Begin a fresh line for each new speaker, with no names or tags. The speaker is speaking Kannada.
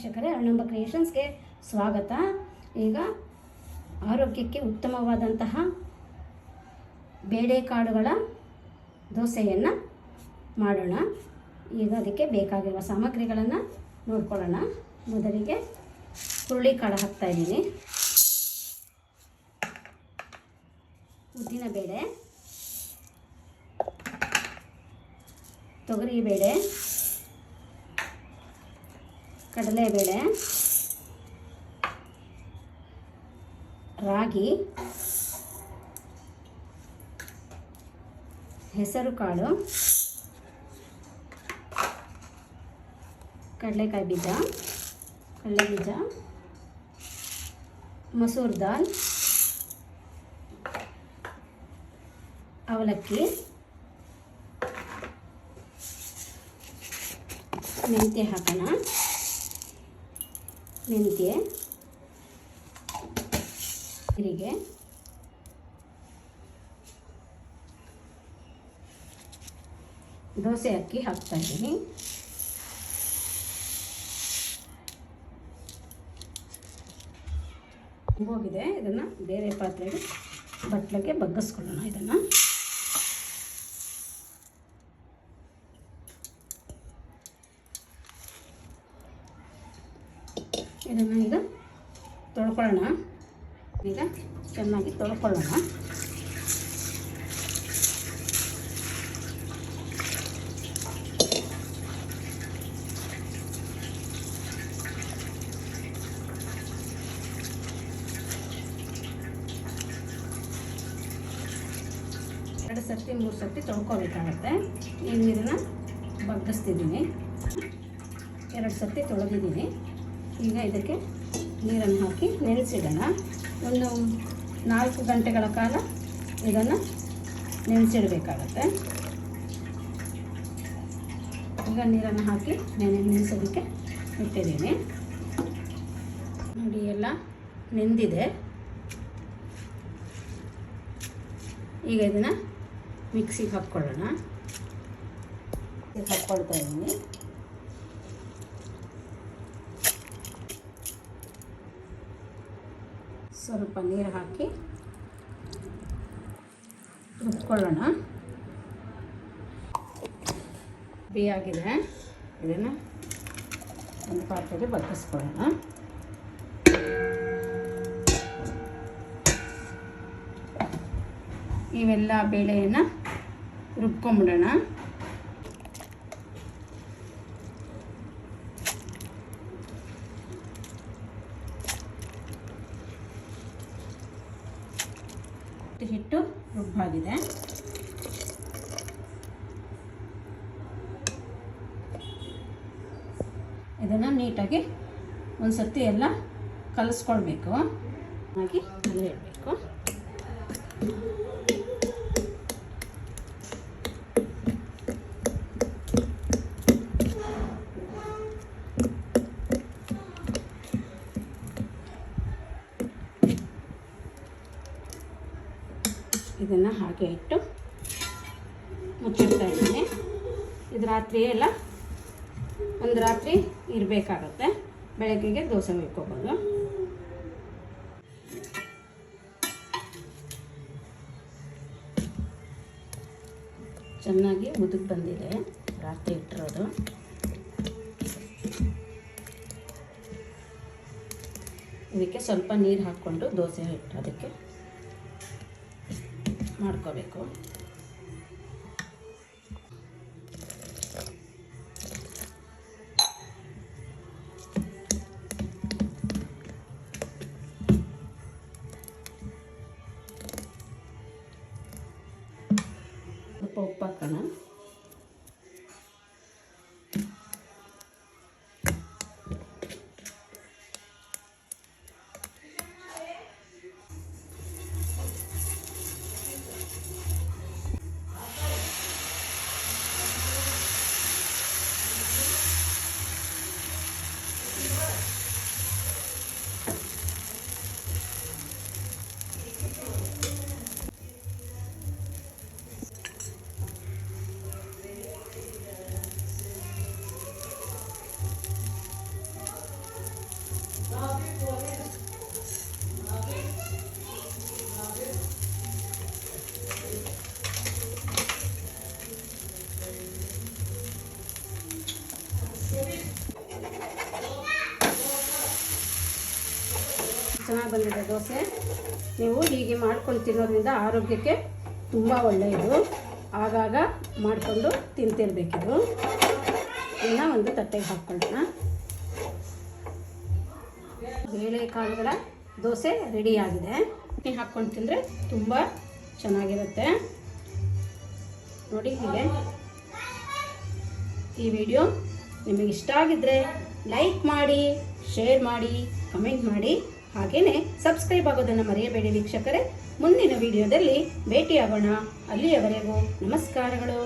ವೀಕ್ಷಕರೇ, ಅರುಣಾಂಬ ಕ್ರಿಯೇಷನ್ಸ್ಗೆ ಸ್ವಾಗತ. ಈಗ ಆರೋಗ್ಯಕ್ಕೆ ಉತ್ತಮವಾದಂತಹ ಬೇಳೆಕಾಳುಗಳ ದೋಸೆಯನ್ನು ಮಾಡೋಣ. ಈಗ ಅದಕ್ಕೆ ಬೇಕಾಗಿರುವ ಸಾಮಗ್ರಿಗಳನ್ನು ನೋಡ್ಕೊಳ್ಳೋಣ. ಮೊದಲಿಗೆ ಹುರುಳಿಕಾಳು ಹಾಕ್ತಾಯಿದ್ದೀನಿ, ಉದ್ದಿನಬೇಳೆ, ತೊಗರಿಬೇಳೆ, ಕಡಲೆಬೇಳೆ, ರಾಗಿ, ಹೆಸರುಕಾಳು, ಕಡಲೆಕಾಯಿ ಬೀಜ, ಕಡಲೆ ಬೀಜ, ಮಸೂರ್ ದಾಲ್, ಅವಲಕ್ಕಿ, ಮೆಂತ್ಯ ಹಾಕೋಣ. ಮೆಂತ್ಯ, ಜೀರಿಗೆ, ದೋಸೆ ಅಕ್ಕಿ ಹಾಕ್ತಾ ಇದ್ದೀನಿ. ಹೋಗಿದೆ, ಇದನ್ನು ಬೇರೆ ಪಾತ್ರೆಗೆ ಬಟ್ಲಿಗೆ ಬಗ್ಗಿಸ್ಕೊಳ್ಳೋಣ. ಇದನ್ನು ಈಗ ತೊಳ್ಕೊಳ್ಳೋಣ. ಈಗ ಚೆನ್ನಾಗಿ ತೊಳ್ಕೊಳ್ಳೋಣ. ಎರಡು ಸರ್ತಿ 3 ಸರ್ತಿ ತೊಳ್ಕೊಬೇಕಾಗತ್ತೆ. ಈ ನೀರನ್ನು ಬಗ್ಗಿಸ್ತಿದ್ದೀನಿ. 2 ಸರ್ತಿ ತೊಳೆದಿದ್ದೀನಿ. ಈಗ ಇದಕ್ಕೆ ನೀರನ್ನು ಹಾಕಿ ನೆನೆಸಿಡೋಣ. ಒಂದು 4 ಗಂಟೆಗಳ ಕಾಲ ಇದನ್ನು ನೆನೆಸಿಡಬೇಕಾಗತ್ತೆ. ಈಗ ನೀರನ್ನು ಹಾಕಿ ನೆನೆಸೋದಕ್ಕೆ ಇಟ್ಟಿದ್ದೀನಿ. ನೋಡಿ, ಎಲ್ಲ ನೆಂದಿದೆ. ಈಗ ಇದನ್ನು ಮಿಕ್ಸಿಗೆ ಹಾಕ್ಕೊಳ್ಳೋಣ. ಹಾಕ್ಕೊಳ್ತಾ ಇದ್ದೀನಿ. ಸ್ವಲ್ಪ ನೀರು ಹಾಕಿ ರುಬ್ಕೊಳ್ಳೋಣ. ಬಿಯಾಗಿದೆ, ಇದನ್ನು ಒಂದು ಪಾತ್ರೆಗೆ ಬಗ್ಗಿಸ್ಕೊಳ್ಳೋಣ. ಇವೆಲ್ಲ ಬೇಳೆಯನ್ನು ರುಬ್ಕೊಂಬಿಡೋಣ. ಹಿಟ್ಟು ರುಬ್ಬಾಗಿದೆ. ಇದನ್ನು ನೀಟಾಗಿ ಒಂದು ಸರ್ತಿ ಎಲ್ಲ ಕಲಿಸ್ಕೊಳ್ಬೇಕು. ಹಾಗೆ ಅಲ್ಲೇ ಇಡಬೇಕು. ಇದನ್ನು ಹಾಗೆ ಇಟ್ಟು ಮುಚ್ಚಿಡ್ತಾ ಇದ್ದೀನಿ. ಇದು ರಾತ್ರಿ ಎಲ್ಲ ಒಂದು ರಾತ್ರಿ ಇರಬೇಕಾಗತ್ತೆ. ಬೆಳಗ್ಗೆಗೆ ದೋಸೆ ಇಟ್ಕೋಬೋದು. ಚೆನ್ನಾಗಿ ಮುದುಗ್ ಬಂದಿದೆ ರಾತ್ರಿ ಇಟ್ಟಿರೋದು. ಇದಕ್ಕೆ ಸ್ವಲ್ಪ ನೀರು ಹಾಕ್ಕೊಂಡು ದೋಸೆ ಹಿಟ್ಟು ಅದಕ್ಕೆ ಮಾಡ್ಕೋಬೇಕು. ಸ್ವಲ್ಪ ಉಪ್ಪು ಹಾಕೋಣ. ಚೆನ್ನಾಗಿ ಬಂದಿದೆ ದೋಸೆ. ನೀವು ಹೀಗೆ ಮಾಡ್ಕೊಂಡು ತಿನ್ನೋದ್ರಿಂದ ಆರೋಗ್ಯಕ್ಕೆ ತುಂಬ ಒಳ್ಳೆಯದು. ಆಗಾಗ ಮಾಡಿಕೊಂಡು ತಿಂತಿರ್ಬೇಕಿದು. ಇನ್ನು ಒಂದು ತಟ್ಟೆಗೆ ಹಾಕ್ಕೊಳ್ಳೋಣ. ಬೇಳೆಕಾಳುಗಳ ದೋಸೆ ರೆಡಿಯಾಗಿದೆ. ಹಾಕ್ಕೊಂಡು ತಿಂದರೆ ತುಂಬ ಚೆನ್ನಾಗಿರುತ್ತೆ ನೋಡಿ. ಹೀಗೆ ಈ ವಿಡಿಯೋ ನಿಮಗೆ ಇಷ್ಟ ಆಗಿದ್ದರೆ ಲೈಕ್ ಮಾಡಿ, ಶೇರ್ ಮಾಡಿ, ಕಮೆಂಟ್ ಮಾಡಿ, ಹಾಗೆಯೇ ಸಬ್ಸ್ಕ್ರೈಬ್ ಆಗೋದನ್ನು ಮರೆಯಬೇಡಿ ವೀಕ್ಷಕರೇ. ಮುಂದಿನ ವಿಡಿಯೋದಲ್ಲಿ ಭೇಟಿಯಾಗೋಣ. ಅಲ್ಲಿಯವರೆಗೂ ನಮಸ್ಕಾರಗಳು.